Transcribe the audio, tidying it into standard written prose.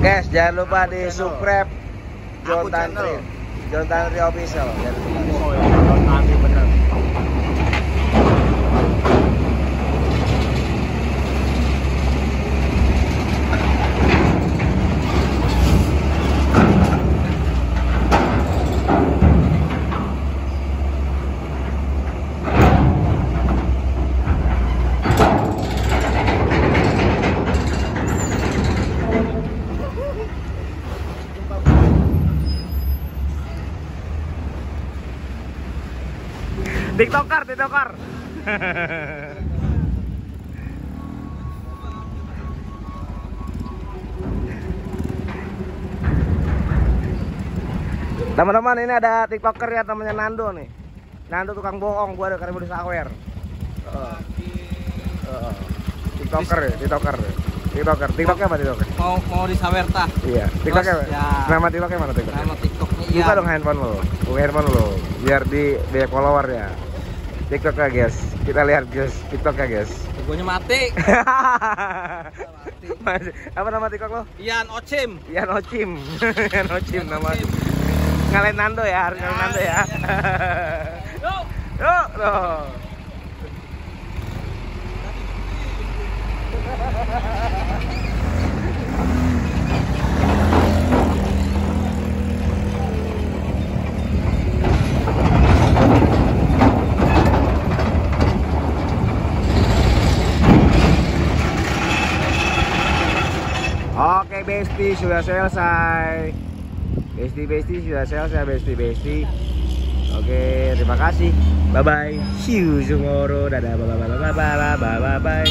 Guys, jangan lupa di subscribe John Aku channel. Tantri, John Tantri Official. Jangan lupa. Oh ya, John Tantri bener. TikToker, TikToker. Teman-teman, ini ada TikToker ya, temannya Nando nih. Nando tukang bohong, gua ada karena udah sawer. TikToker ya, TikToker. TikToker, TikToknya apa TikToker? Mau disawer tah? Iya, TikToknya apa? Ya. Nama TikToknya mana TikTok? Nama TikToknya Buka iya. dong handphone lo, buka handphone lo, biar di banyak follower ya. TikToknya guys, kita lihat guys, TikToknya guys. Logonya mati. Apa nama TikTok lo? Ian Ocim. Ian Ocim. Ian Ocim nama. Ngalahin Nando ya, harus ngalahin Nando ya. Yuk, loh. Oke Besti, sudah selesai. Besti sudah selesai Besti. Oke, terima kasih. Bye bye. See you tomorrow. Dadah, bye bye.